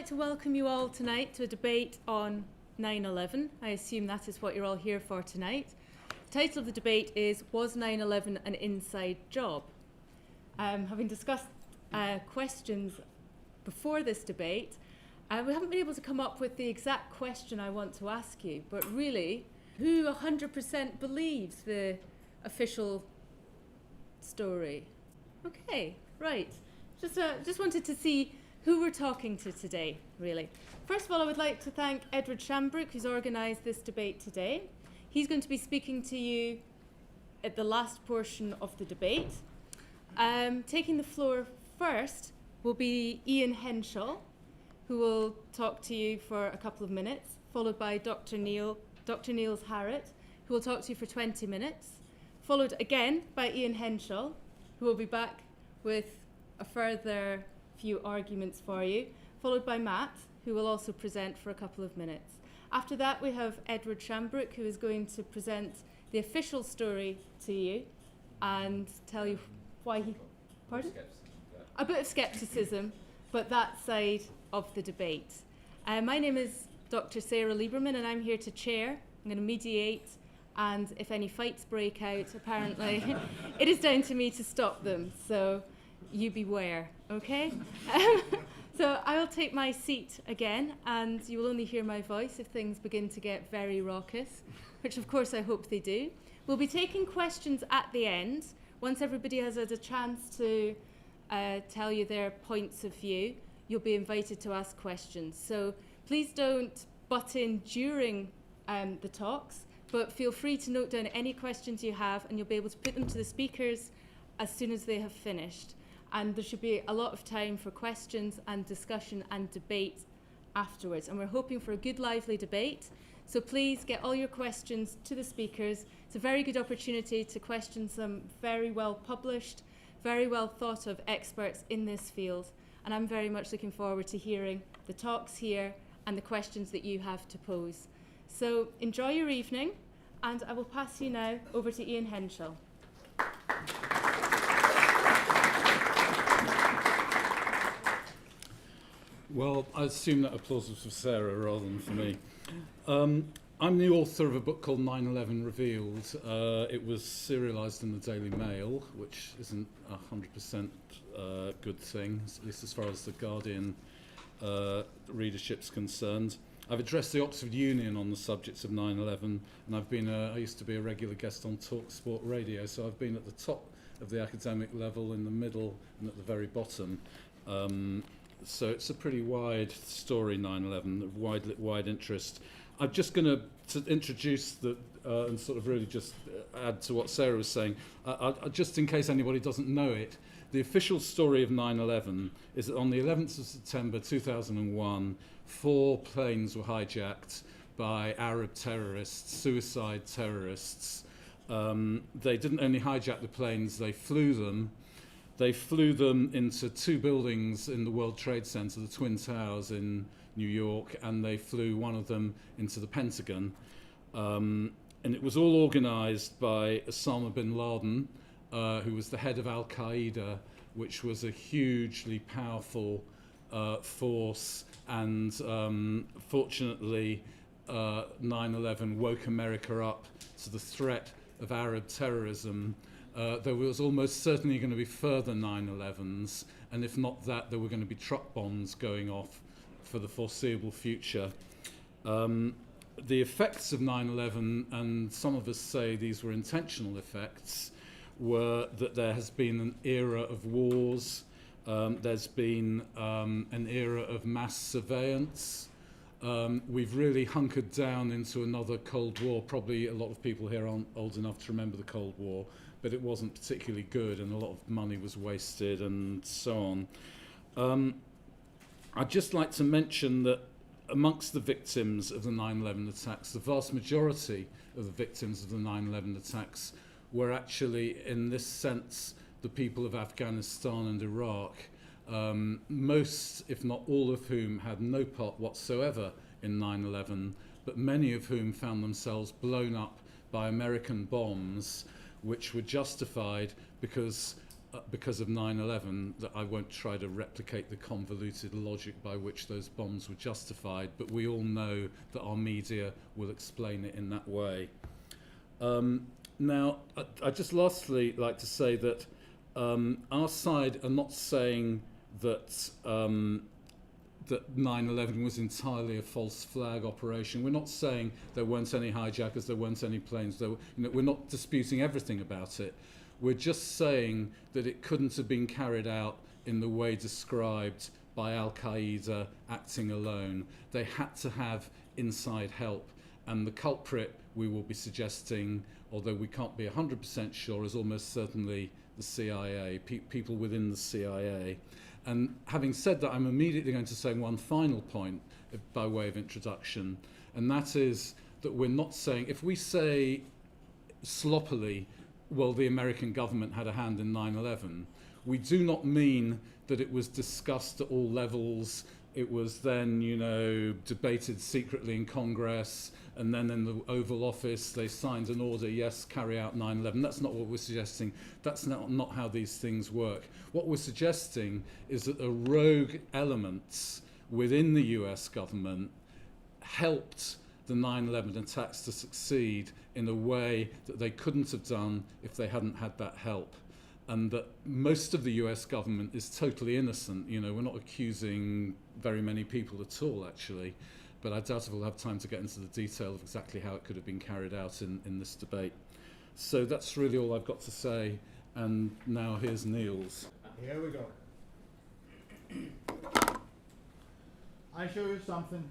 like to welcome you all tonight to a debate on 9/11. I assume that is what you're all here for tonight. The title of the debate is, Was 9/11 an inside job? Having discussed questions before this debate, we haven't been able to come up with the exact question I want to ask you, but really, who 100% believes the official story? Okay, right. Just wanted to see who we're talking to today, really. First of all, I would like to thank Edward Shambrook, who's organised this debate today. He's going to be speaking to you at the last portion of the debate. Taking the floor first will be Ian Henshaw, who will talk to you for a couple of minutes, followed by Dr. Niels Harrett, who will talk to you for 20 minutes, followed again by Ian Henshaw, who will be back with a further few arguments for you, followed by Matt, who will also present for a couple of minutes. After that, we have Edward Shambrook, who is going to present the official story to you and tell you why he... Pardon? A bit of scepticism, but that side of the debate. My name is Dr. Sarah Lieberman, and I'm here to chair. I'm going to mediate, and if any fights break out, apparently, it is down to me to stop them. So you beware, okay? So I will take my seat again, and you will only hear my voice if things begin to get very raucous, which of course I hope they do. We'll be taking questions at the end. Once everybody has had a chance to tell you their points of view, you'll be invited to ask questions. So please don't butt in during the talks, but feel free to note down any questions you have, and you'll be able to put them to the speakers as soon as they have finished. And there should be a lot of time for questions and discussion and debate afterwards. And we're hoping for a good, lively debate. So please get all your questions to the speakers. It's a very good opportunity to question some very well published, very well thought of experts in this field. And I'm very much looking forward to hearing the talks here and the questions that you have to pose. So enjoy your evening, and I will pass you now over to Ian Henshaw. Well, I assume that applause was for Sarah rather than for me. I'm the author of a book called 9/11 Revealed. It was serialised in the Daily Mail, which isn't 100% good thing, at least as far as the Guardian readership's concerned. I've addressed the Oxford Union on the subjects of 9/11, and I used to be a regular guest on Talk Sport Radio, so I've been at the top of the academic level, in the middle, and at the very bottom. So it's a pretty wide story, 9/11, of wide interest. I'm just going to introduce and sort of really just add to what Sarah was saying. Just in case anybody doesn't know it, the official story of 9/11 is that on the 11th of September 2001, 4 planes were hijacked by Arab terrorists, suicide terrorists. They didn't only hijack the planes, they flew them. They flew them into 2 buildings in the World Trade Center, the Twin Towers in New York, and they flew one of them into the Pentagon. And it was all organized by Osama bin Laden, who was the head of Al-Qaeda, which was a hugely powerful force. And fortunately, 9/11 woke America up to the threat of Arab terrorism. There was almost certainly going to be further 9/11s, and if not that, there were going to be truck bombs going off for the foreseeable future. The effects of 9/11, and some of us say these were intentional effects, were that there has been an era of wars, there's been an era of mass surveillance. We've really hunkered down into another Cold War. Probably a lot of people here aren't old enough to remember the Cold War, but it wasn't particularly good, and a lot of money was wasted and so on. I'd just like to mention that amongst the victims of the 9/11 attacks, the vast majority of the victims of the 9/11 attacks were actually, in this sense, the people of Afghanistan and Iraq, most, if not all of whom, had no part whatsoever in 9/11, but many of whom found themselves blown up by American bombs, which were justified because because of 9/11, that I won't try to replicate the convoluted logic by which those bombs were justified, but we all know that our media will explain it in that way. Now, I'd just lastly like to say that our side are not saying that that 9/11 was entirely a false flag operation. We're not saying there weren't any hijackers, there weren't any planes. We're not disputing everything about it. We're just saying that it couldn't have been carried out in the way described by Al-Qaeda acting alone. They had to have inside help. And the culprit, we will be suggesting, although we can't be 100% sure, is almost certainly the CIA, people within the CIA. And having said that, I'm immediately going to say one final point by way of introduction, and that is that we're not saying, if we say sloppily, well, the American government had a hand in 9/11, we do not mean that it was discussed at all levels. It was then, debated secretly in Congress, and then in the Oval Office they signed an order, yes, carry out 9/11. That's not what we're suggesting. That's not how these things work. What we're suggesting is that the rogue elements within the US government helped the 9/11 attacks to succeed in a way that they couldn't have done if they hadn't had that help. And that most of the US government is totally innocent. We're not accusing very many people at all, actually. But I doubt if we'll have time to get into the detail of exactly how it could have been carried out in this debate. So that's really all I've got to say. And now here's Niels. Here we go. I show you something.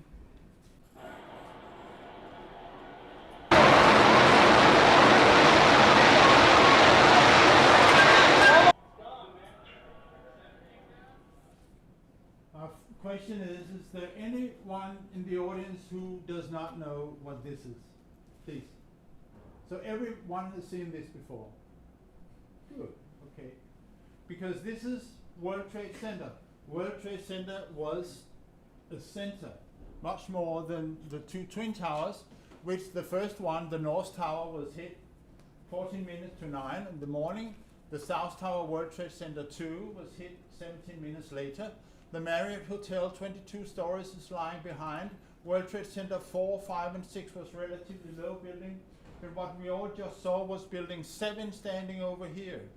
Question is there anyone in the audience who does not know what this is? Please. So everyone has seen this before. Good, okay. Because this is World Trade Center. World Trade Center was a center, much more than the two Twin Towers, which the first one, the North Tower, was hit 14 minutes to 9 in the morning. The South Tower, World Trade Center 2, was hit 17 minutes later. The Marriott Hotel, 22 stories, is lying behind. World Trade Center 4, 5, and 6 was relatively low building. But what we all just saw was building 7 standing over here.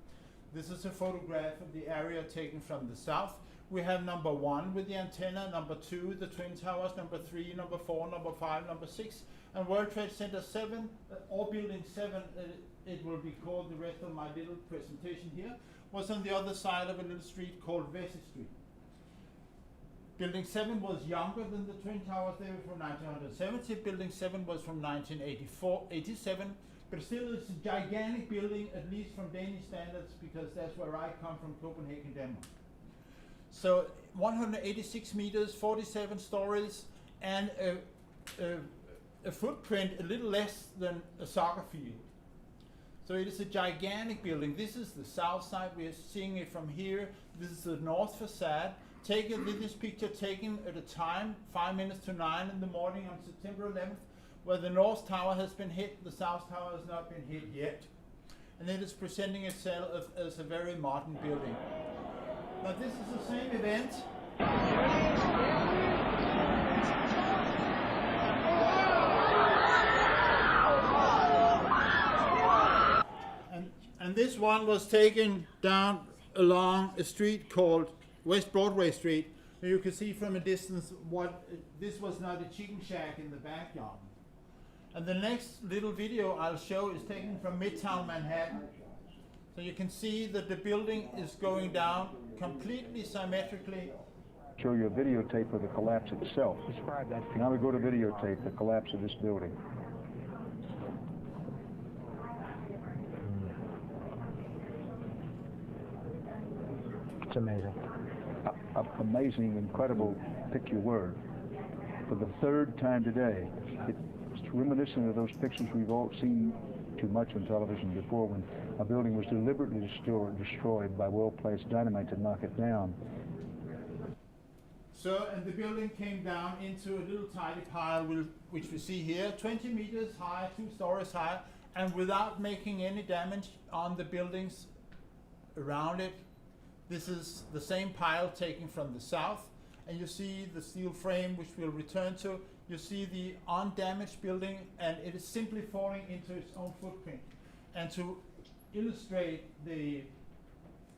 This is a photograph of the area taken from the south. We have number 1 with the antenna, number 2, the Twin Towers, number 3, number 4, number 5, number 6, and World Trade Center 7, or building 7, it will be called the rest of my little presentation here, was on the other side of a little street called Vesey Street. Building 7 was younger than the Twin Towers. They were from 1970. Building 7 was from 1987. But still, it's a gigantic building, at least from Danish standards, because that's where I come from, Copenhagen, Denmark. So 186 meters, 47 stories, and a footprint a little less than a soccer field. So it is a gigantic building. This is the south side. We are seeing it from here. This is the north facade. This picture taken at a time, 5 minutes to 9 in the morning on September 11th, where the North Tower has been hit, the South Tower has not been hit yet. And it is presenting itself as a very modern building. Now this is the same event. And this one was taken down along a street called West Broadway Street. You can see from a distance this was not a chicken shack in the backyard. And the next little video I'll show is taken from Midtown Manhattan. So you can see that the building is going down completely symmetrically. Show you a videotape of the collapse itself. Describe that. Now we go to videotape the collapse of this building. It's amazing. Amazing, incredible, pick your word. For the third time today, it's reminiscent of those pictures we've all seen too much on television before, when a building was deliberately destroyed by well-placed dynamite to knock it down. So, and the building came down into a little tiny pile, which we see here, 20 meters high, 2 stories high, and without making any damage on the building's around it. This is the same pile taken from the south, and you see the steel frame, which we'll return to. You see the undamaged building, and it is simply falling into its own footprint. And to illustrate the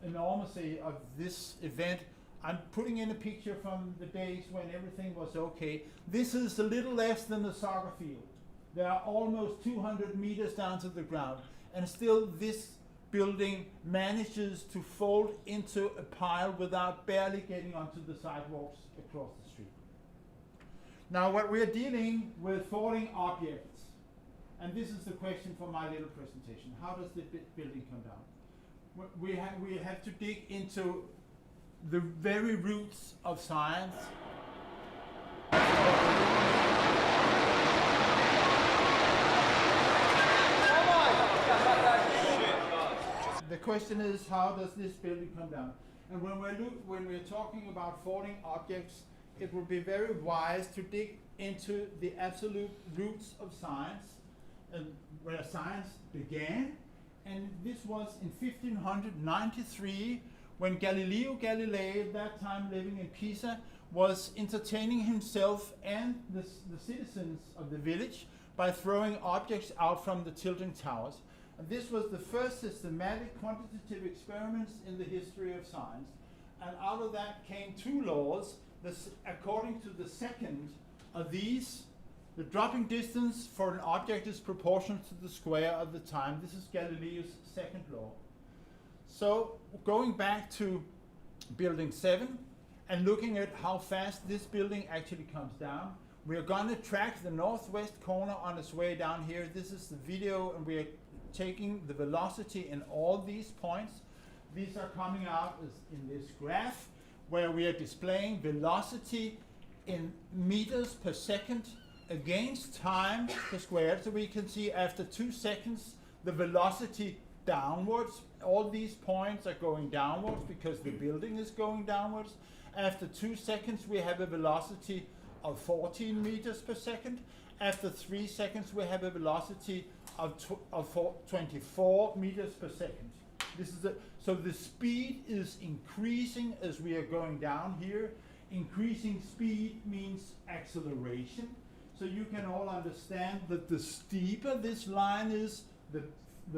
enormity of this event, I'm putting in a picture from the days when everything was okay. This is a little less than the soccer field. They are almost 200 meters down to the ground, and still this building manages to fold into a pile without barely getting onto the sidewalks across the street. Now, what we're dealing with falling objects, and this is the question for my little presentation. How does the building come down? We have to dig into the very roots of science. The question is, how does this building come down? And when we're talking about falling objects, it will be very wise to dig into the absolute roots of science, and where science began. And this was in 1593, when Galileo Galilei, at that time living in Pisa, was entertaining himself and the citizens of the village by throwing objects out from the tilting towers. And this was the first systematic quantitative experiments in the history of science. And out of that came two laws. According to the second of these, the dropping distance for an object is proportional to the square of the time. This is Galileo's second law. So going back to building 7 and looking at how fast this building actually comes down, we are going to track the northwest corner on its way down here. This is the video, and we are taking the velocity in all these points. These are coming out as in this graph, where we are displaying velocity in meters per second against time per squared. So we can see after 2 seconds the velocity downwards. All these points are going downwards because the building is going downwards. After 2 seconds we have a velocity of 14 meters per second. After 3 seconds we have a velocity of 24 meters per second. So the speed is increasing as we are going down here. Increasing speed means acceleration. So you can all understand that the steeper this line is, the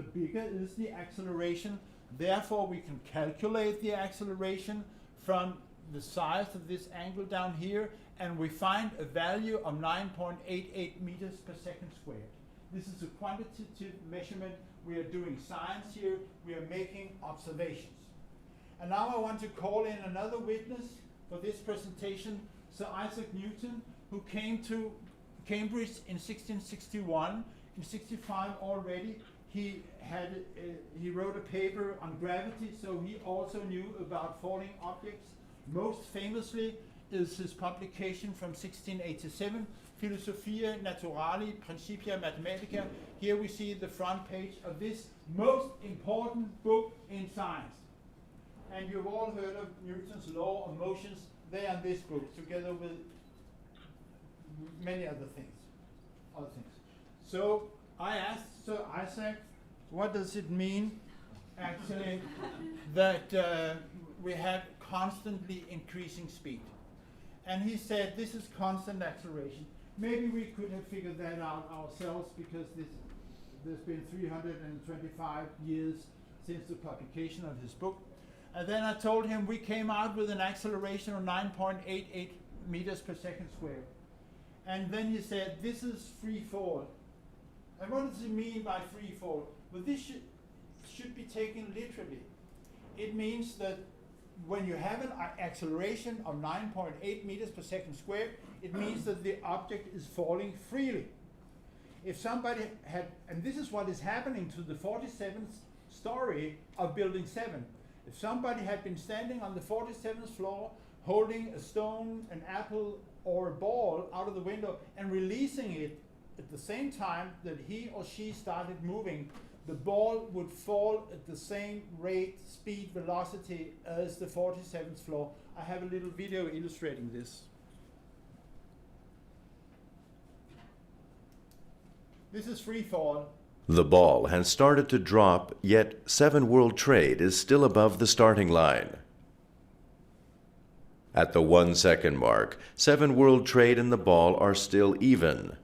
bigger is the acceleration. Therefore, we can calculate the acceleration from the size of this angle down here, and we find a value of 9.88 meters per second squared. This is a quantitative measurement. We are doing science here. We are making observations. And now I want to call in another witness for this presentation, Sir Isaac Newton, who came to Cambridge in 1661. In 65 already, he wrote a paper on gravity, so he also knew about falling objects. Most famously is his publication from 1687, Philosophia Naturali Principia Mathematica. Here we see the front page of this most important book in science. And you've all heard of Newton's law of motions. They are in this book, together with many other things. So I asked Sir Isaac, what does it mean actually that we have constantly increasing speed? And he said this is constant acceleration. Maybe we could have figured that out ourselves, because there's been 325 years since the publication of his book. And then I told him we came out with an acceleration of 9.88 meters per second squared. And then he said, this is free fall. And what does he mean by free fall? Well, this should be taken literally. It means that when you have an acceleration of 9.8 meters per second squared, it means that the object is falling freely. If somebody had, and this is what is happening to the 47th story of Building 7. If somebody had been standing on the 47th floor holding a stone, an apple, or a ball out of the window and releasing it at the same time that he or she started moving, the ball would fall at the same rate, speed, velocity as the 47th floor. I have a little video illustrating this. This is free fall. The ball has started to drop, yet 7 World Trade is still above the starting line. At the 1 second mark, 7 World Trade and the ball are still even.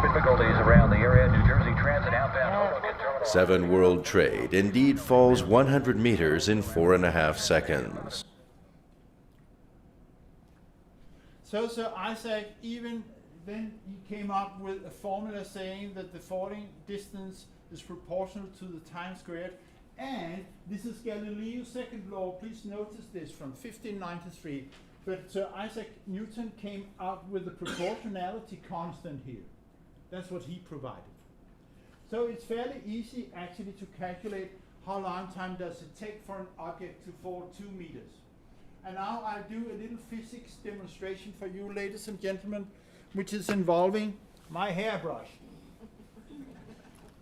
Difficulties around the area. New Jersey Transit outbound Hoboken Terminal. 7 World Trade indeed falls 100 meters in 4.5 seconds. So Sir Isaac, even then he came up with a formula saying that the falling distance is proportional to the time squared. And this is Galileo's second law. Please notice this from 1593. But Sir Isaac Newton came up with the proportionality constant here. That's what he provided. So it's fairly easy actually to calculate how long time does it take for an object to fall 2 meters. And now I'll do a little physics demonstration for you, ladies and gentlemen, which is involving my hairbrush.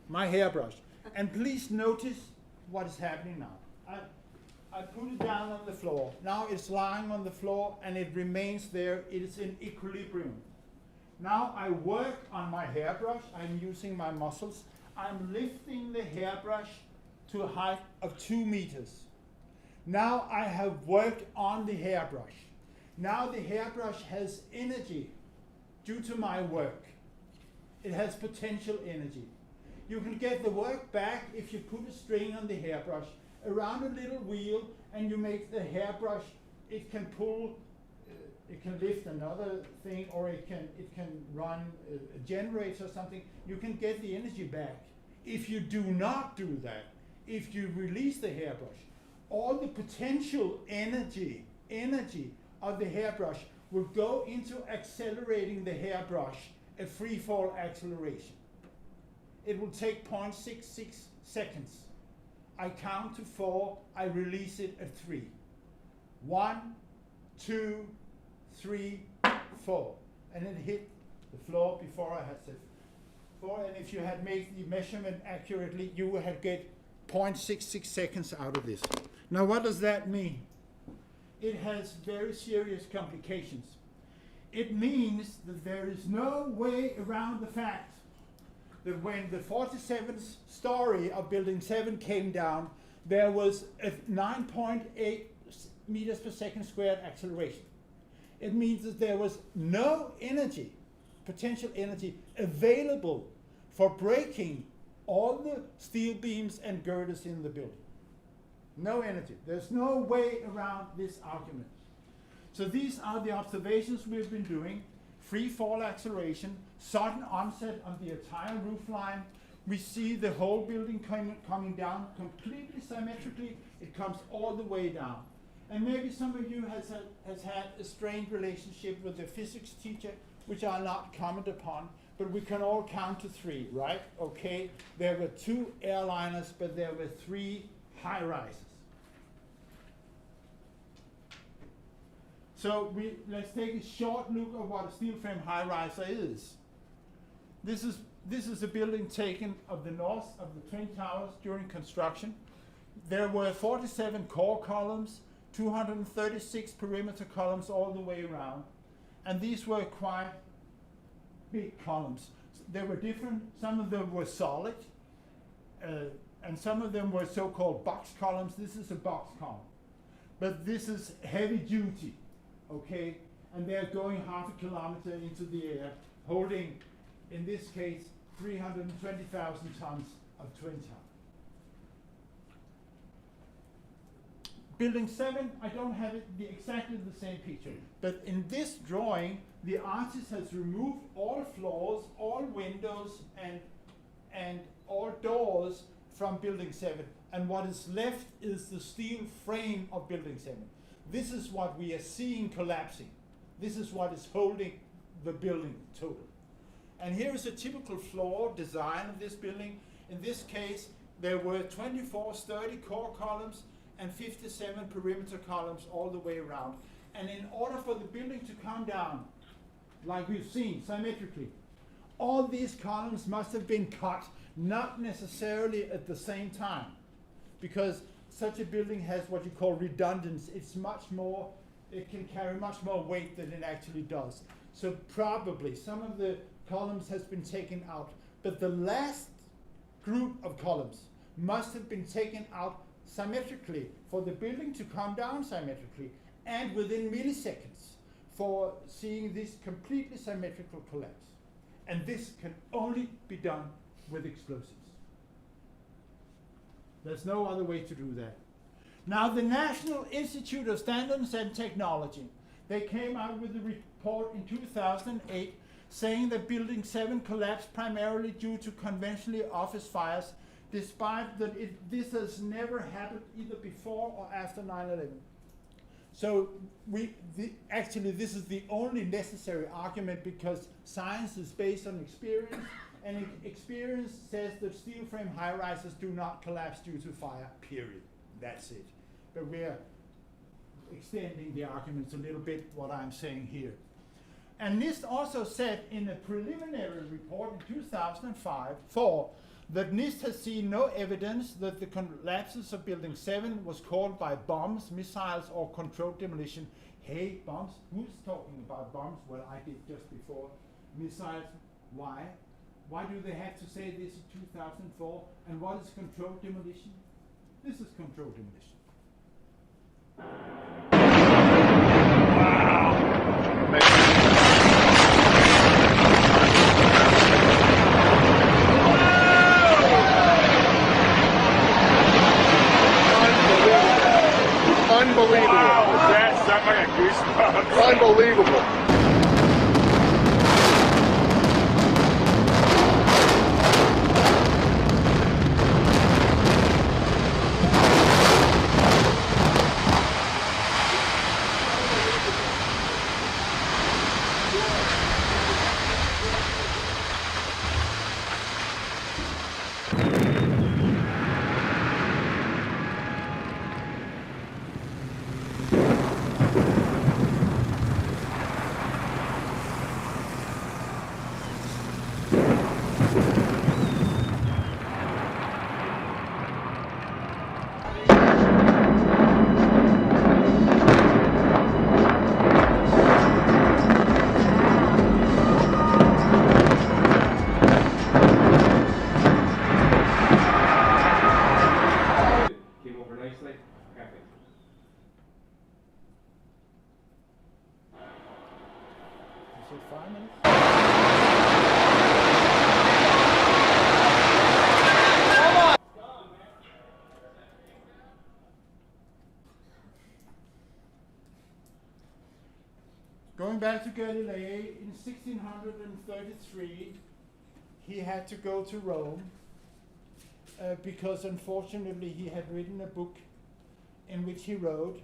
My hairbrush. And please notice what is happening now. I put it down on the floor. Now it's lying on the floor and it remains there. It is in equilibrium. Now I work on my hairbrush. I'm using my muscles. I'm lifting the hairbrush to a height of 2 meters. Now I have worked on the hairbrush. Now the hairbrush has energy due to my work. It has potential energy. You can get the work back if you put a string on the hairbrush around a little wheel and you make the hairbrush, it can pull, it can lift another thing, or it can run a generator or something. You can get the energy back. If you do not do that, if you release the hairbrush, all the potential energy of the hairbrush will go into accelerating the hairbrush at free fall acceleration. It will take 0.66 seconds. I count to 4, I release it at 3. 1, 2, 3, 4. And it hit the floor before I had said 4. And if you had made the measurement accurately, you would have get 0.66 seconds out of this. Now what does that mean? It has very serious complications. It means that there is no way around the fact that when the 47th story of Building 7 came down, there was a 9.8 meters per second squared acceleration. It means that there was no energy, potential energy, available for breaking all the steel beams and girders in the building. No energy. There's no way around this argument. So these are the observations we've been doing. Free fall acceleration, sudden onset on the entire roof line. We see the whole building coming down completely symmetrically. It comes all the way down. And maybe some of you has had a strained relationship with a physics teacher, which I'll not comment upon, but we can all count to 3, right? Okay, there were 2 airliners, but there were 3 high-rises. So let's take a short look at what a steel frame high-riser is. This is a building taken of the north of the Twin Towers during construction. There were 47 core columns, 236 perimeter columns all the way around. And these were quite big columns. They were different. Some of them were solid, and some of them were so-called box columns. This is a box column. But this is heavy duty. Okay, and they're going half a kilometer into the air, holding, in this case, 320,000 tons of twin tower. Building 7, I don't have exactly the same picture, but in this drawing, the artist has removed all floors, all windows, and all doors from Building 7, and what is left is the steel frame of Building 7. This is what we are seeing collapsing. This is what is holding the building total. And here is a typical floor design of this building. In this case, there were 24 sturdy core columns and 57 perimeter columns all the way around. And in order for the building to come down, like we've seen, symmetrically, all these columns must have been cut, not necessarily at the same time, because such a building has what you call redundance. It's much more, it can carry much more weight than it actually does. So probably some of the columns has been taken out, but the last group of columns must have been taken out symmetrically for the building to come down symmetrically and within milliseconds for seeing this completely symmetrical collapse. And this can only be done with explosives. There's no other way to do that. Now, the National Institute of Standards and Technology, they came out with a report in 2008 saying that Building 7 collapsed primarily due to conventional office fires, despite that this has never happened either before or after 9/11. So actually this is the only necessary argument, because science is based on experience, and experience says that steel frame high-rises do not collapse due to fire, period. That's it. But we're extending the arguments a little bit, what I'm saying here. And NIST also said in a preliminary report in 2004 that NIST has seen no evidence that the collapses of Building 7 was caused by bombs, missiles, or controlled demolition. Hey, bombs? Who's talking about bombs? Well, I did just before. Missiles, why? Why do they have to say this in 2004? And what is controlled demolition? This is controlled demolition. Unbelievable. Wow, that's like a goosebumps. Unbelievable. Going back to Galilei, in 1633, he had to go to Rome because unfortunately he had written a book in which he wrote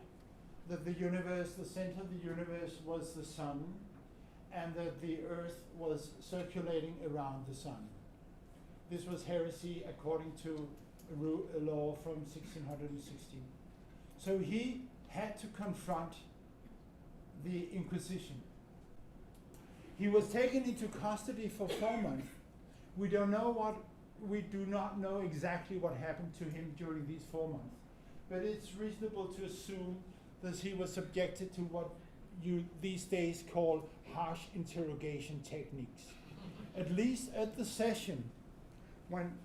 that the universe, the center of the universe was the sun, and that the earth was circulating around the sun. This was heresy according to a law from 1616. So he had to confront the Inquisition. He was taken into custody for 4 months. We do not know exactly what happened to him during these 4 months, but it's reasonable to assume that he was subjected to what you these days call harsh interrogation techniques. At least at the session, when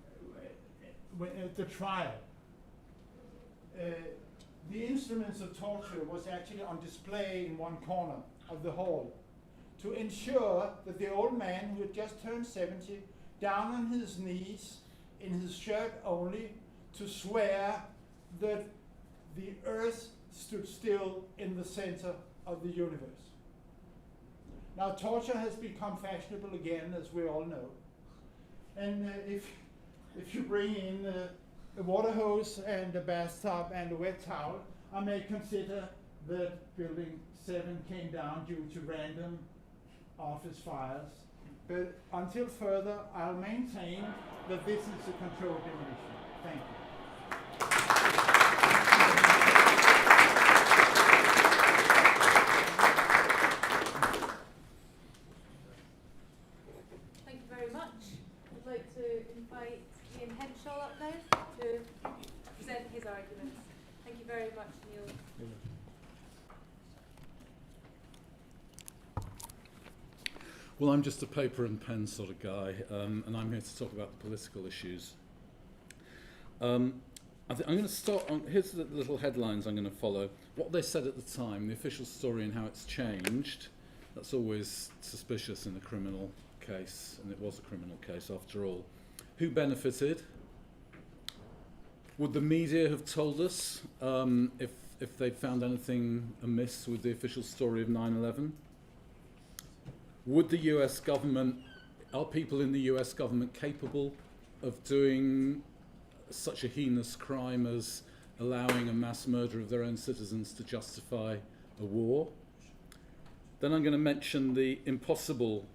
at the trial, the instruments of torture was actually on display in one corner of the hall to ensure that the old man, who had just turned 70, down on his knees in his shirt only, to swear that the earth stood still in the center of the universe. Now, torture has become fashionable again, as we all know. And if you bring in a water hose and a bathtub and a wet towel, I may consider that Building 7 came down due to random office fires. But until further, I'll maintain that this is a controlled demolition. Thank you. Thank you very much. I'd like to invite Ian Henshaw up now to present his arguments. Thank you very much, Neil. Well, I'm just a paper and pen sort of guy, and I'm here to talk about the political issues. I'm going to start on, here's the little headlines I'm going to follow. What they said at the time, the official story and how it's changed. That's always suspicious in a criminal case, and it was a criminal case after all. Who benefited? Would the media have told us if they'd found anything amiss with the official story of 9/11? Would the US government, are people in the US government capable of doing such a heinous crime as allowing a mass murder of their own citizens to justify a war? Then I'm going to mention the impossible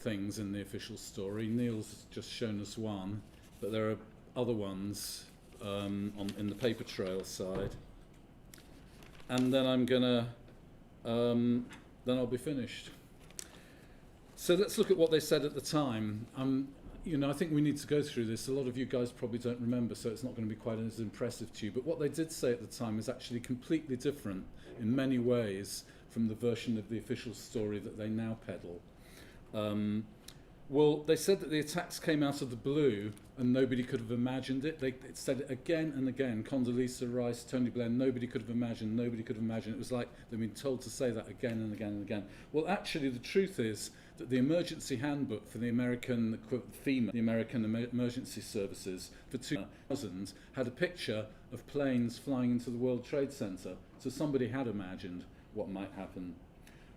things in the official story. Neil's just shown us one, but there are other ones in the paper trail side. And then I'm going to, then I'll be finished. So let's look at what they said at the time. You know, I think we need to go through this. A lot of you guys probably don't remember, so it's not going to be quite as impressive to you. But what they did say at the time is actually completely different in many ways from the version of the official story that they now peddle. Well, they said that the attacks came out of the blue and nobody could have imagined it. They said it again and again. Condoleezza Rice, Tony Blair, nobody could have imagined, nobody could have imagined. It was like they've been told to say that again and again and again. Well, actually, the truth is that the emergency handbook for the American FEMA, the American Emergency Services, for 2000 had a picture of planes flying into the World Trade Center. So somebody had imagined what might happen.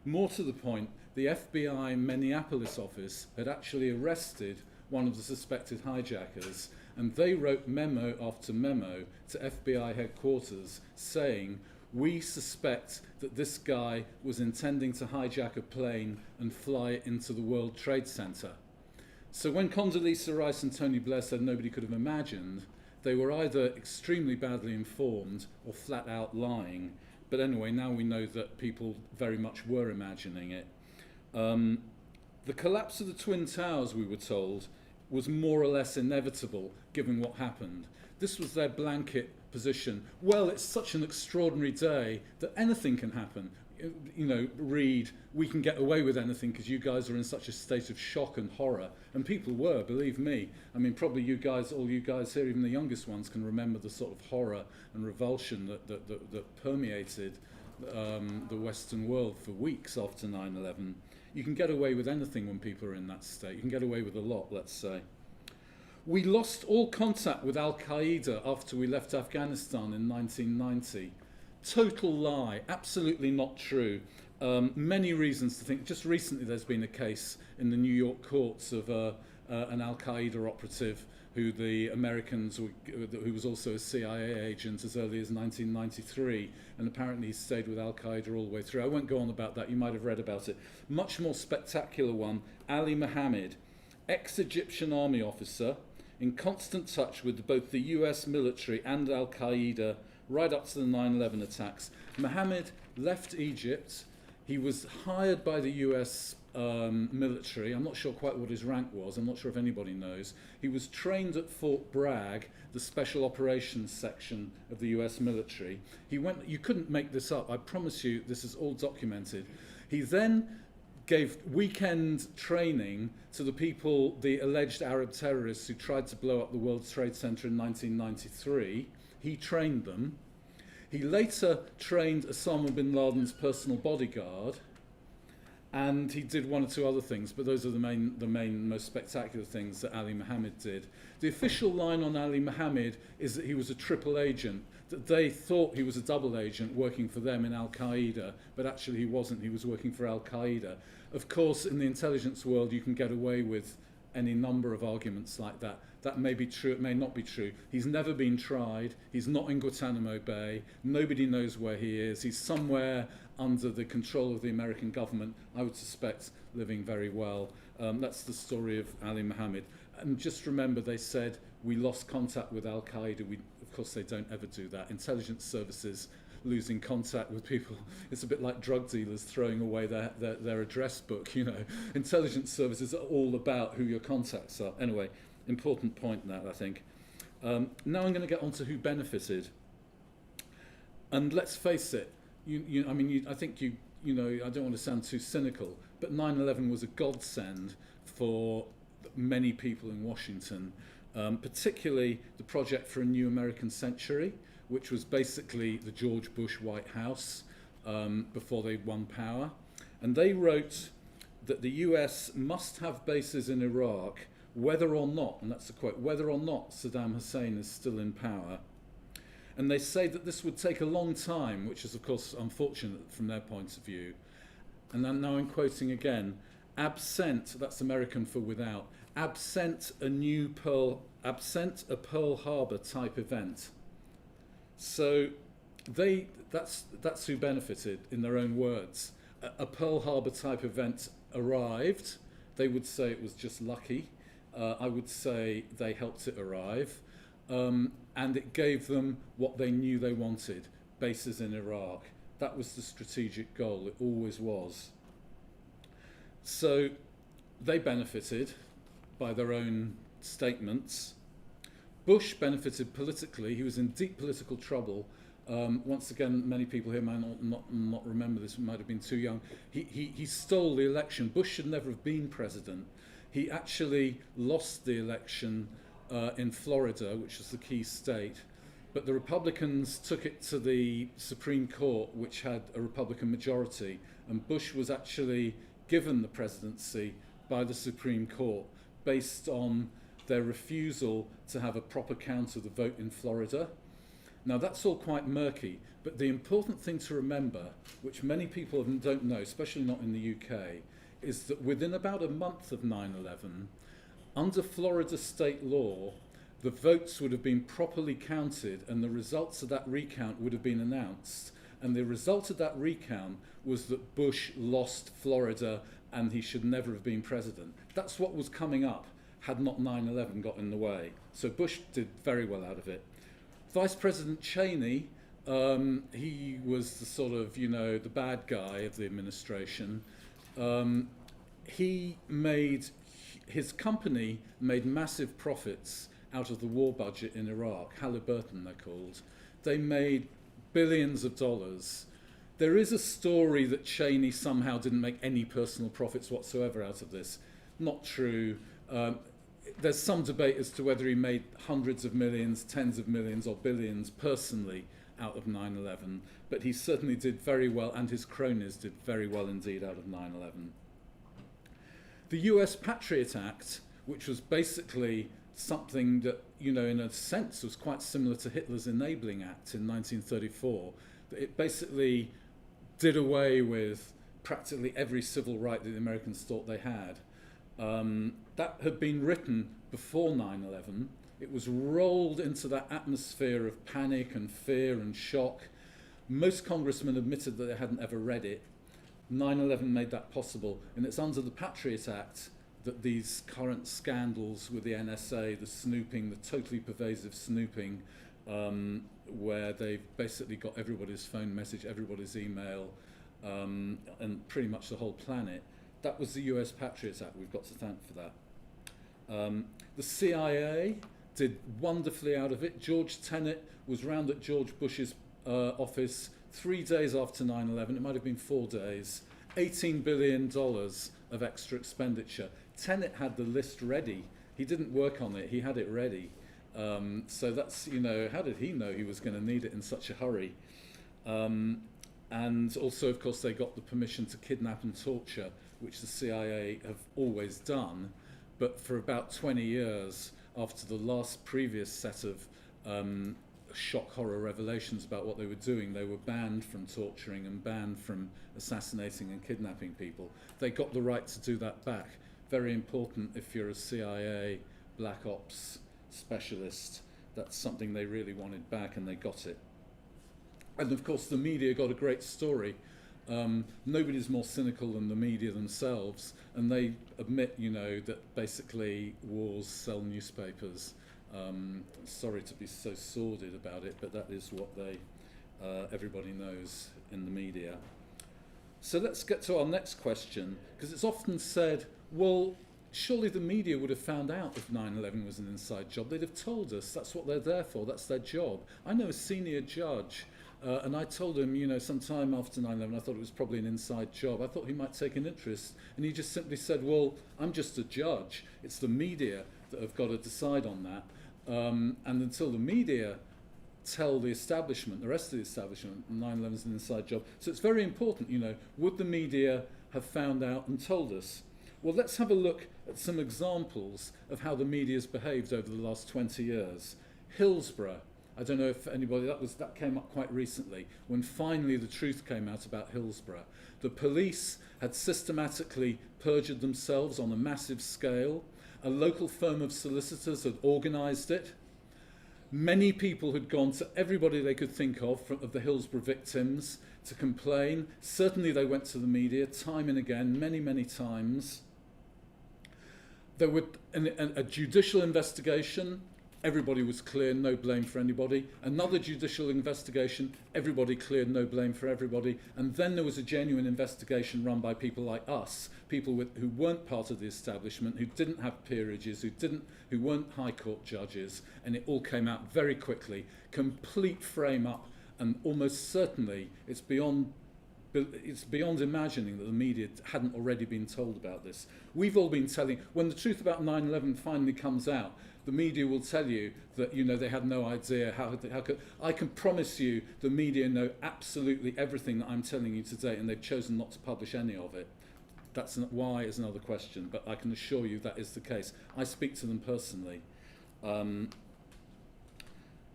More to the point, the FBI Minneapolis office had actually arrested one of the suspected hijackers, and they wrote memo after memo to FBI headquarters saying, we suspect that this guy was intending to hijack a plane and fly it into the World Trade Center. So when Condoleezza Rice and Tony Blair said nobody could have imagined, they were either extremely badly informed or flat out lying. But anyway, now we know that people very much were imagining it. The collapse of the Twin Towers, we were told, was more or less inevitable given what happened. This was their blanket position. Well, it's such an extraordinary day that anything can happen. You know, read, we can get away with anything because you guys are in such a state of shock and horror. And people were, believe me. I mean, probably you guys, all you guys here, even the youngest ones, can remember the sort of horror and revulsion that permeated the Western world for weeks after 9/11. You can get away with anything when people are in that state. You can get away with a lot, let's say. We lost all contact with Al-Qaeda after we left Afghanistan in 1990. Total lie, absolutely not true. Many reasons to think. Just recently there's been a case in the New York courts of an Al-Qaeda operative who the Americans, who was also a CIA agent as early as 1993, and apparently he stayed with Al-Qaeda all the way through. I won't go on about that, you might have read about it. Much more spectacular one, Ali Mohammed, ex-Egyptian army officer, in constant touch with both the US military and Al-Qaeda right up to the 9/11 attacks. Mohammed left Egypt. He was hired by the US military. I'm not sure quite what his rank was. I'm not sure if anybody knows. He was trained at Fort Bragg, the special operations section of the US military. He went, you couldn't make this up. I promise you, this is all documented. He then gave weekend training to the people, the alleged Arab terrorists who tried to blow up the World Trade Center in 1993. He trained them. He later trained Osama bin Laden's personal bodyguard, and he did one or two other things, but those are the main, most spectacular things that Ali Mohammed did. The official line on Ali Mohammed is that he was a triple agent, that they thought he was a double agent working for them in Al-Qaeda, but actually he wasn't. He was working for Al-Qaeda. Of course, in the intelligence world, you can get away with any number of arguments like that. That may be true, it may not be true. He's never been tried. He's not in Guantanamo Bay. Nobody knows where he is. He's somewhere under the control of the American government, I would suspect living very well. That's the story of Ali Mohammed. And just remember, they said, we lost contact with Al-Qaeda. Of course, they don't ever do that. Intelligence services losing contact with people, it's a bit like drug dealers throwing away their address book, you know. Intelligence services are all about who your contacts are. Anyway, important point that, I think. Now I'm going to get on to who benefited. And let's face it, I think you I don't want to sound too cynical, but 9/11 was a godsend for many people in Washington, particularly the Project for a New American Century, which was basically the George Bush White House before they won power. And they wrote that the US must have bases in Iraq, whether or not, and that's a quote, whether or not Saddam Hussein is still in power. And they say that this would take a long time, which is, of course, unfortunate from their point of view. And now I'm quoting again, absent, that's American for without, absent a Pearl Harbor type event. So that's who benefited, in their own words. A Pearl Harbor type event arrived. They would say it was just lucky. I would say they helped it arrive. And it gave them what they knew they wanted, bases in Iraq. That was the strategic goal, it always was. So they benefited by their own statements. Bush benefited politically. He was in deep political trouble. Once again, many people here might not remember this, might have been too young. He stole the election. Bush should never have been president. He actually lost the election in Florida, which is the key state. But the Republicans took it to the Supreme Court, which had a Republican majority. And Bush was actually given the presidency by the Supreme Court based on their refusal to have a proper count of the vote in Florida. Now that's all quite murky, but the important thing to remember, which many people don't know, especially not in the UK, is that within about a month of 9/11, under Florida state law, the votes would have been properly counted and the results of that recount would have been announced. And the result of that recount was that Bush lost Florida and he should never have been president. That's what was coming up had not 9/11 got in the way. So Bush did very well out of it. Vice President Cheney, he was the sort of, the bad guy of the administration. His company made massive profits out of the war budget in Iraq, Halliburton they're called. They made billions of dollars. There is a story that Cheney somehow didn't make any personal profits whatsoever out of this. Not true. There's some debate as to whether he made hundreds of millions, tens of millions or billions personally out of 9/11, but he certainly did very well, and his cronies did very well indeed out of 9/11. The Us Patriot Act, which was basically something that, in a sense was quite similar to Hitler's Enabling Act in 1934, it basically did away with practically every civil right that the Americans thought they had. That had been written before 9/11. It was rolled into that atmosphere of panic and fear and shock. Most congressmen admitted that they hadn't ever read it. 9/11 made that possible, and it's under the Patriot Act that these current scandals with the NSA, the snooping, the totally pervasive snooping, where they've basically got everybody's phone message, everybody's email, and pretty much the whole planet. That was the US Patriot Act. We've got to thank for that. The CIA did wonderfully out of it. George Tenet was round at George Bush's office 3 days after 9/11. It might have been 4 days. $18 billion of extra expenditure. Tenet had the list ready. He didn't work on it. He had it ready. So that's, how did he know he was going to need it in such a hurry? And also, of course, they got the permission to kidnap and torture, which the CIA have always done. But for about 20 years, after the last previous set of shock horror revelations about what they were doing, they were banned from torturing and banned from assassinating and kidnapping people. They got the right to do that back. Very important if you're a CIA black ops specialist. That's something they really wanted back, and they got it. And of course the media got a great story. Nobody's more cynical than the media themselves, and they admit, that basically wars sell newspapers. Sorry to be so sordid about it, but that is what everybody knows in the media. So let's get to our next question, because it's often said, well, surely the media would have found out if 9/11 was an inside job. They'd have told us. That's what they're there for. That's their job. I know a senior judge And I told him, sometime after 9/11, I thought it was probably an inside job. I thought he might take an interest. And he just simply said, well, I'm just a judge. It's the media that have got to decide on that. And until the media tell the establishment, the rest of the establishment, 9/11 is an inside job. So it's very important, would the media have found out and told us? Well, let's have a look at some examples of how the media's behaved over the last 20 years. Hillsborough. I don't know if anybody, that came up quite recently, when finally the truth came out about Hillsborough. The police had systematically perjured themselves on a massive scale. A local firm of solicitors had organised it. Many people had gone to everybody they could think of the Hillsborough victims, to complain. Certainly they went to the media time and again, many, many times. There was a judicial investigation. Everybody was clear, no blame for anybody. Another judicial investigation, everybody cleared, no blame for everybody. And then there was a genuine investigation run by people like us, people who weren't part of the establishment, who didn't have peerages, who weren't High Court judges, and it all came out very quickly. Complete frame up, and almost certainly it's beyond imagining that the media hadn't already been told about this. We've all been telling, when the truth about 9/11 finally comes out, the media will tell you that they had no idea how could. I can promise you the media know absolutely everything that I'm telling you today, and they've chosen not to publish any of it. Why is another question, but I can assure you that is the case. I speak to them personally.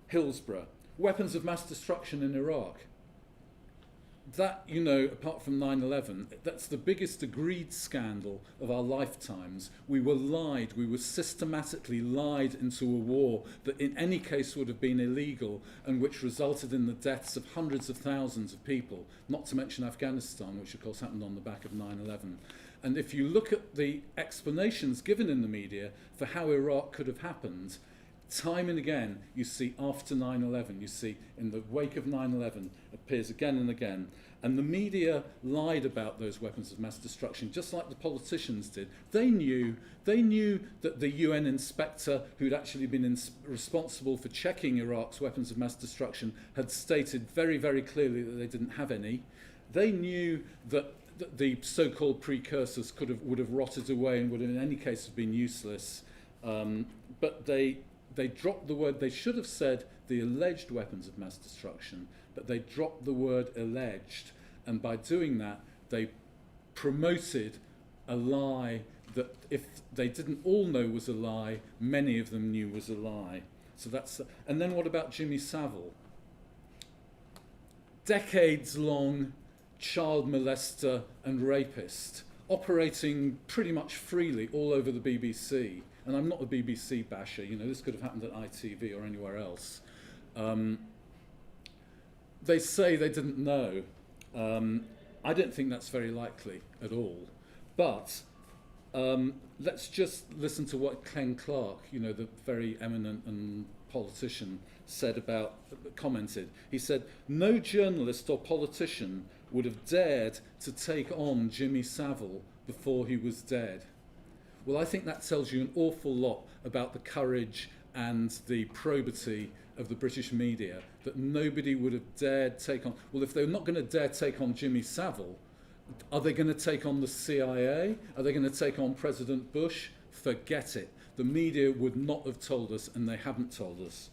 Hillsborough, weapons of mass destruction in Iraq. That, apart from 9/11, that's the biggest agreed scandal of our lifetimes. We were systematically lied into a war that in any case would have been illegal, and which resulted in the deaths of hundreds of thousands of people, not to mention Afghanistan, which of course happened on the back of 9/11. And if you look at the explanations given in the media for how Iraq could have happened, time and again, you see after 9/11, you see in the wake of 9/11, appears again and again. And the media lied about those weapons of mass destruction, just like the politicians did. They knew that the UN inspector, who'd actually been responsible for checking Iraq's weapons of mass destruction, had stated very, very clearly that they didn't have any. They knew that the so-called precursors would have rotted away and would in any case have been useless. But they dropped the word. They should have said the alleged weapons of mass destruction, but they dropped the word alleged, and by doing that, they promoted a lie that, if they didn't all know was a lie, many of them knew was a lie. So and then what about Jimmy Savile? Decades-long child molester and rapist, operating pretty much freely all over the BBC. And I'm not a BBC basher, this could have happened at ITV or anywhere else. They say they didn't know. I don't think that's very likely at all. But let's just listen to what Ken Clarke, the very eminent and politician, commented. He said, no journalist or politician would have dared to take on Jimmy Savile before he was dead. Well, I think that tells you an awful lot about the courage and the probity of the British media, that nobody would have dared take on. Well, if they're not going to dare take on Jimmy Savile, are they going to take on the CIA? Are they going to take on President Bush? Forget it. The media would not have told us, and they haven't told us.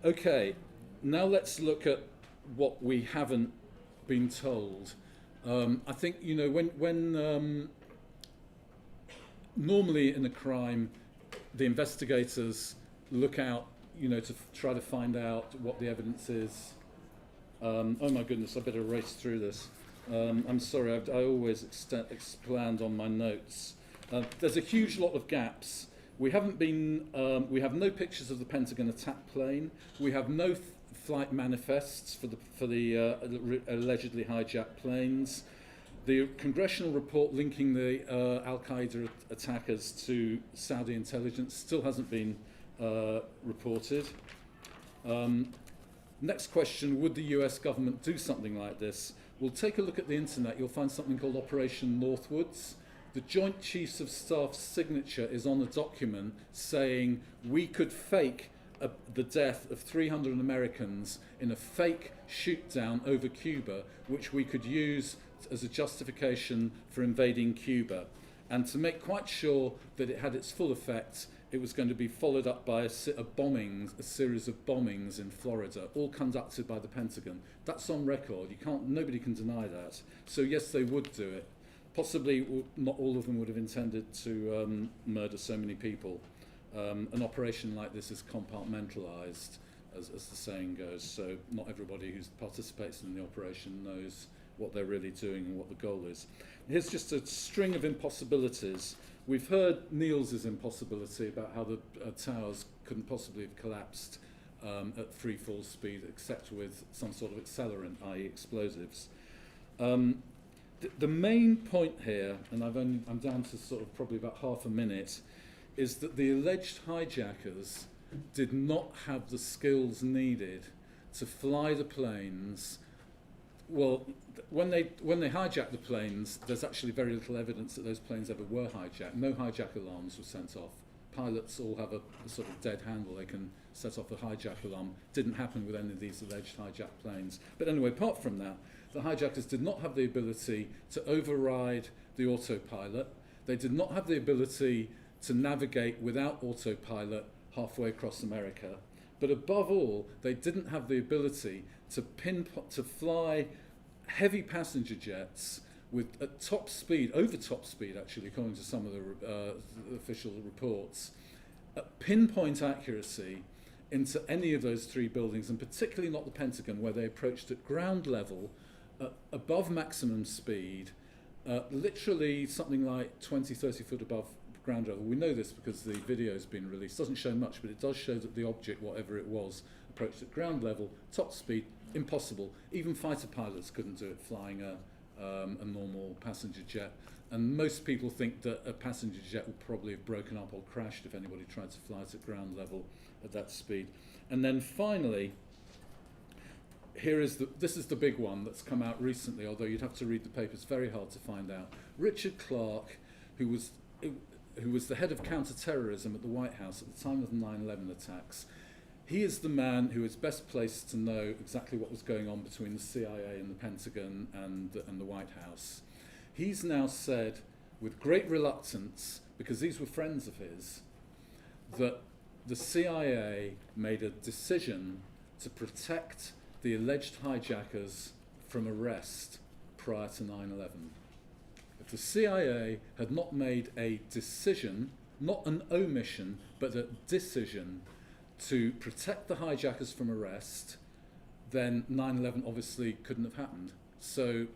Okay, now let's look at what we haven't been told. I think, when normally in a crime, the investigators look out, to try to find out what the evidence is. Oh my goodness, I better race through this. I'm sorry, I always expand on my notes. There's a huge lot of gaps. We have no pictures of the Pentagon attack plane. We have no flight manifests for the allegedly hijacked planes. The congressional report linking the Al-Qaeda attackers to Saudi intelligence still hasn't been reported. Next question, would the US government do something like this? Well, take a look at the internet. You'll find something called Operation Northwoods. the Joint Chiefs of Staff's signature is on a document saying we could fake the death of 300 Americans in a fake shoot down over Cuba, which we could use as a justification for invading Cuba. And to make quite sure that it had its full effect, it was going to be followed up by a series of bombings in Florida, all conducted by the Pentagon. That's on record. Nobody can deny that. So yes, they would do it. Possibly not all of them would have intended to murder so many people. An operation like this is compartmentalized, as the saying goes, so not everybody who participates in the operation knows what they're really doing and what the goal is. Here's just a string of impossibilities. We've heard Niels's impossibility about how the towers couldn't possibly have collapsed at free fall speed except with some sort of accelerant, i.e. explosives. The main point here, and I'm down to sort of probably about half a minute, is that the alleged hijackers did not have the skills needed to fly the planes. Well, when they hijacked the planes, there's actually very little evidence that those planes ever were hijacked. No hijack alarms were sent off. Pilots all have a sort of dead handle. They can set off a hijack alarm. Didn't happen with any of these alleged hijacked planes. But anyway, apart from that, the hijackers did not have the ability to override the autopilot. They did not have the ability to navigate without autopilot halfway across America. But above all, they didn't have the ability to fly heavy passenger jets at top speed, over top speed actually, according to some of the official reports, at pinpoint accuracy into any of those three buildings, and particularly not the Pentagon, where they approached at ground level, above maximum speed, literally something like 20, 30 foot above ground level. We know this because the video has been released. It doesn't show much, but it does show that the object, whatever it was, approached at ground level, top speed, impossible. Even fighter pilots couldn't do it flying a normal passenger jet. And most people think that a passenger jet would probably have broken up or crashed if anybody tried to fly it at ground level at that speed. And then finally, this is the big one that's come out recently, although you'd have to read the papers, very hard to find out. Richard Clarke, who was the head of counter-terrorism at the White House at the time of the 9/11 attacks, he is the man who is best placed to know exactly what was going on between the CIA and the Pentagon and the White House. He's now said, with great reluctance, because these were friends of his, that the CIA made a decision to protect the alleged hijackers from arrest prior to 9/11. If the CIA had not made a decision, not an omission, but a decision to protect the hijackers from arrest, then 9/11 obviously couldn't have happened. So,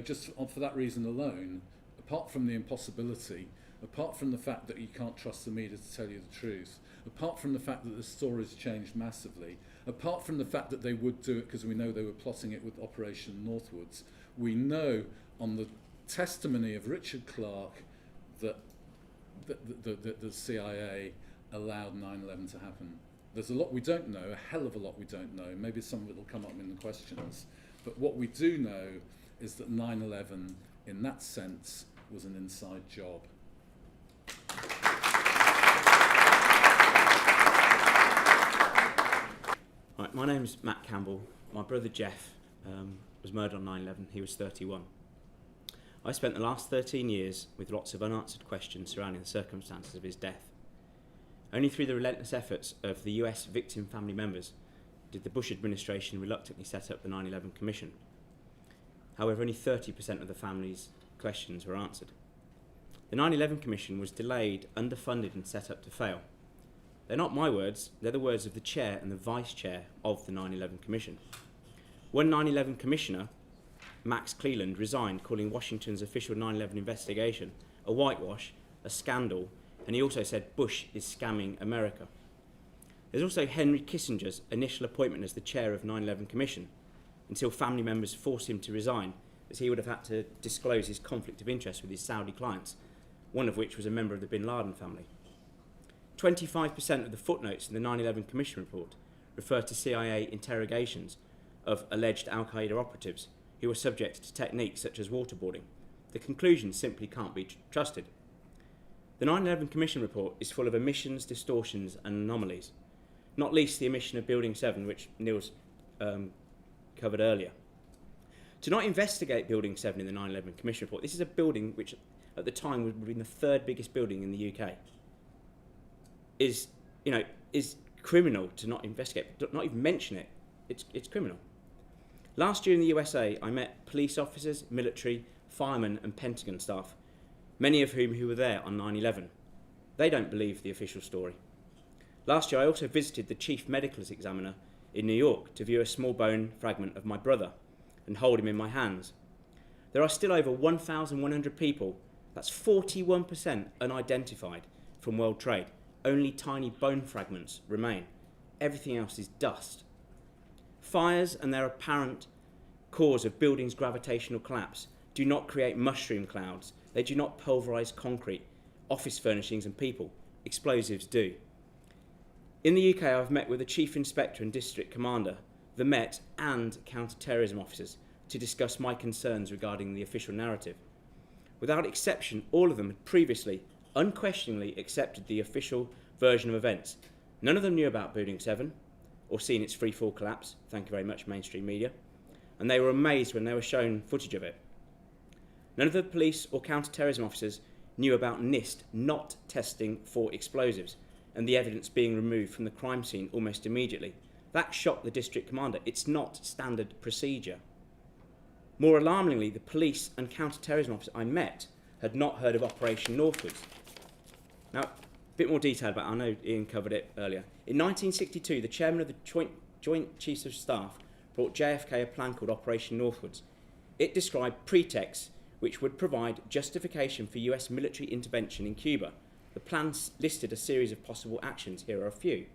just for that reason alone, apart from the impossibility, apart from the fact that you can't trust the media to tell you the truth, apart from the fact that the story's changed massively, apart from the fact that they would do it because we know they were plotting it with Operation Northwoods, we know on the testimony of Richard Clarke that the CIA allowed 9/11 to happen. There's a lot we don't know, a hell of a lot we don't know. Maybe some of it will come up in the questions. But what we do know is that 9/11, in that sense, was an inside job. Right, my name's Matt Campbell. My brother Jeff was murdered on 9/11. He was 31. I spent the last 13 years with lots of unanswered questions surrounding the circumstances of his death. Only through the relentless efforts of the US victim family members did the Bush administration reluctantly set up the 9/11 Commission. However, only 30% of the family's questions were answered. The 9/11 Commission was delayed, underfunded and set up to fail. They're not my words, they're the words of the chair and the vice chair of the 9/11 Commission. One 9/11 Commissioner, Max Cleland, resigned, calling Washington's official 9/11 investigation a whitewash, a scandal, and he also said Bush is scamming America. There's also Henry Kissinger's initial appointment as the chair of 9/11 Commission, until family members forced him to resign, as he would have had to disclose his conflict of interest with his Saudi clients, one of which was a member of the bin Laden family. 25% of the footnotes in the 9/11 Commission report refer to CIA interrogations of alleged Al-Qaeda operatives who were subject to techniques such as waterboarding. The conclusions simply can't be trusted. The 9/11 Commission report is full of omissions, distortions and anomalies, not least the omission of Building 7, which Neil's covered earlier. To not investigate Building 7 in the 9/11 Commission report, this is a building which at the time would have been the third biggest building in the UK, is criminal to not investigate, not even mention it. It's criminal. Last year in the USA, I met police officers, military, firemen and Pentagon staff, many of whom who were there on 9/11. They don't believe the official story. Last year I also visited the chief medical examiner in New York to view a small bone fragment of my brother and hold him in my hands. There are still over 1,100 people, that's 41% unidentified from World Trade. Only tiny bone fragments remain. Everything else is dust. Fires and their apparent cause of buildings' gravitational collapse do not create mushroom clouds. They do not pulverise concrete, office furnishings and people. Explosives do. In the UK, I've met with the Chief Inspector and District Commander, the Met and counter-terrorism officers to discuss my concerns regarding the official narrative. Without exception, all of them had previously, unquestioningly accepted the official version of events. None of them knew about Building 7 or seen its free-fall collapse, thank you very much mainstream media, and they were amazed when they were shown footage of it. None of the police or counter-terrorism officers knew about NIST not testing for explosives and the evidence being removed from the crime scene almost immediately. That shocked the district commander. It's not standard procedure. More alarmingly, the police and counter-terrorism officers I met had not heard of Operation Northwoods. Now, a bit more detail about it. I know Ian covered it earlier. In 1962, the chairman of the Joint Chiefs of Staff brought JFK a plan called Operation Northwoods. It described pretexts which would provide justification for US military intervention in Cuba. The plan listed a series of possible actions. Here are a few.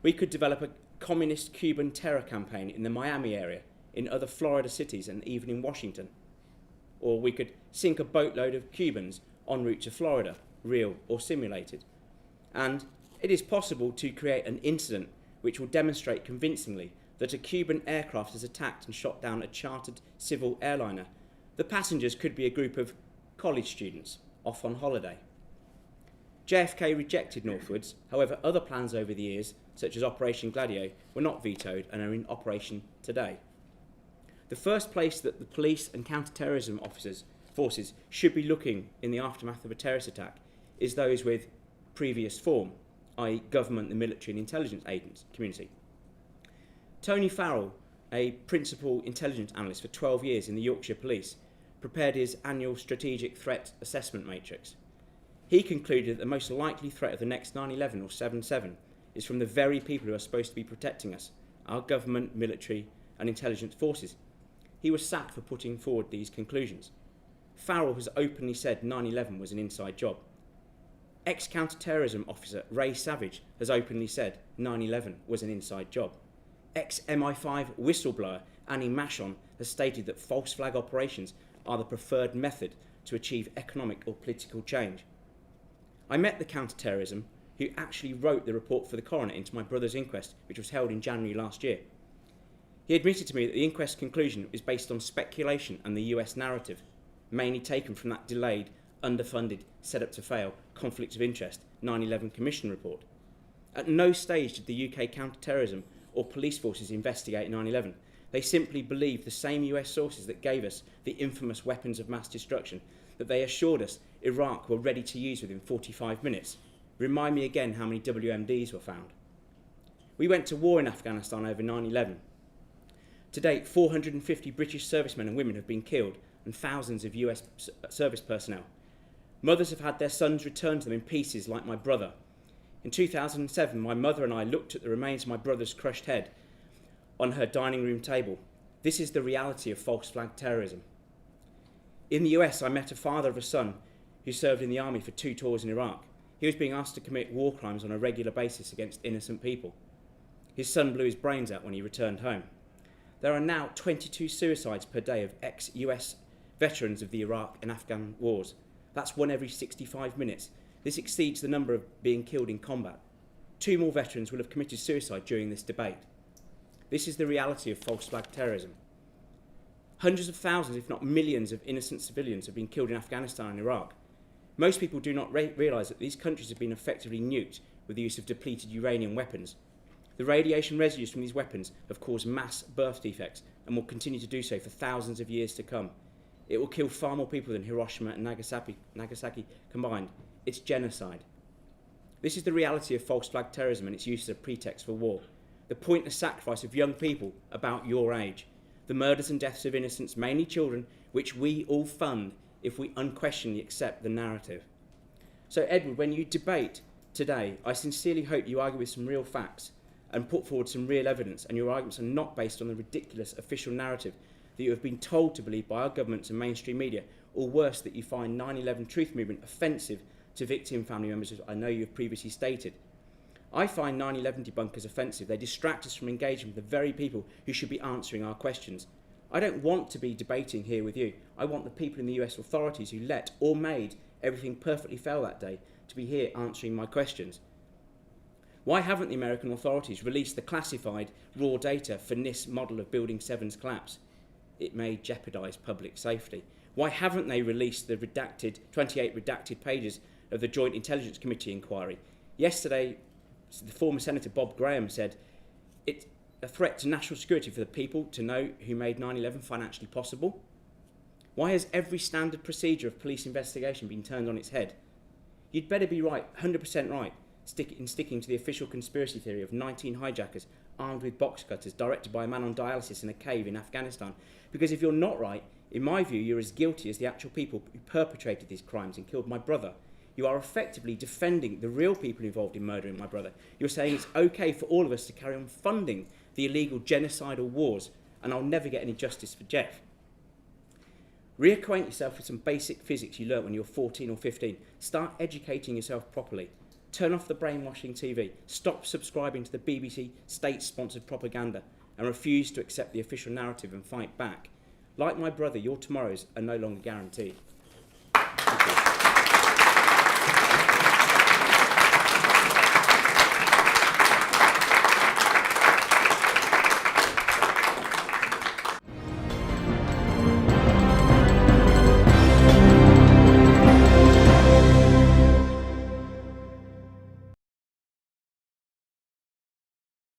We could develop a communist Cuban terror campaign in the Miami area, in other Florida cities and even in Washington. Or we could sink a boatload of Cubans en route to Florida, real or simulated. And it is possible to create an incident which will demonstrate convincingly that a Cuban aircraft has attacked and shot down a chartered civil airliner. The passengers could be a group of college students off on holiday. JFK rejected Northwoods. However, other plans over the years, such as Operation Gladio, were not vetoed and are in operation today. The first place that the police and counter-terrorism forces should be looking in the aftermath of a terrorist attack is those with previous form, i.e. government, the military and intelligence agents community. Tony Farrell, a principal intelligence analyst for 12 years in the Yorkshire Police, prepared his annual strategic threat assessment matrix. He concluded that the most likely threat of the next 9/11 or 7/7 is from the very people who are supposed to be protecting us, our government, military and intelligence forces. He was sacked for putting forward these conclusions. Farrell has openly said 9/11 was an inside job. Ex-counter-terrorism officer Ray Savage has openly said 9/11 was an inside job. Ex-MI5 whistleblower Annie Machon has stated that false flag operations are the preferred method to achieve economic or political change. I met the counter-terrorism who actually wrote the report for the coroner into my brother's inquest, which was held in January last year. He admitted to me that the inquest conclusion is based on speculation and the US narrative, mainly taken from that delayed, underfunded, set up to fail, conflict of interest 9/11 Commission report. At no stage did the UK counter-terrorism or police forces investigate 9/11. They simply believed the same US sources that gave us the infamous weapons of mass destruction that they assured us Iraq were ready to use within 45 minutes. Remind me again how many WMDs were found. We went to war in Afghanistan over 9/11. To date, 450 British servicemen and women have been killed and thousands of US service personnel. Mothers have had their sons returned to them in pieces like my brother. In 2007, my mother and I looked at the remains of my brother's crushed head on her dining room table. This is the reality of false flag terrorism. In the US, I met a father of a son who served in the army for 2 tours in Iraq. He was being asked to commit war crimes on a regular basis against innocent people. His son blew his brains out when he returned home. There are now 22 suicides per day of ex-US veterans of the Iraq and Afghan wars. That's 1 every 65 minutes. This exceeds the number of being killed in combat. 2 more veterans will have committed suicide during this debate. This is the reality of false flag terrorism. Hundreds of thousands, if not millions, of innocent civilians have been killed in Afghanistan and Iraq. Most people do not realise that these countries have been effectively nuked with the use of depleted uranium weapons. The radiation residues from these weapons have caused mass birth defects and will continue to do so for thousands of years to come. It will kill far more people than Hiroshima and Nagasaki combined. It's genocide. This is the reality of false flag terrorism and its use as a pretext for war. The pointless sacrifice of young people about your age. The murders and deaths of innocents, mainly children, which we all fund if we unquestionably accept the narrative. So, Edward, when you debate today, I sincerely hope you argue with some real facts and put forward some real evidence, and your arguments are not based on the ridiculous official narrative that you have been told to believe by our governments and mainstream media, or worse, that you find 9/11 truth movement offensive to victim family members, as I know you have previously stated. I find 9/11 debunkers offensive. They distract us from engaging with the very people who should be answering our questions. I don't want to be debating here with you. I want the people in the US authorities who let or made everything perfectly fail that day to be here answering my questions. Why haven't the American authorities released the classified raw data for NIST model of Building 7's collapse? It may jeopardise public safety. Why haven't they released the 28 redacted pages of the Joint Intelligence Committee inquiry? Yesterday, the former Senator Bob Graham said it's a threat to national security for the people to know who made 9/11 financially possible. Why has every standard procedure of police investigation been turned on its head? You'd better be right, 100% right, in sticking to the official conspiracy theory of 19 hijackers armed with box cutters directed by a man on dialysis in a cave in Afghanistan. Because if you're not right, in my view, you're as guilty as the actual people who perpetrated these crimes and killed my brother. You are effectively defending the real people involved in murdering my brother. You're saying it's okay for all of us to carry on funding the illegal genocidal wars, and I'll never get any justice for Jeff. Reacquaint yourself with some basic physics you learnt when you were 14 or 15. Start educating yourself properly. Turn off the brainwashing TV. Stop subscribing to the BBC state-sponsored propaganda and refuse to accept the official narrative and fight back. Like my brother, your tomorrows are no longer guaranteed.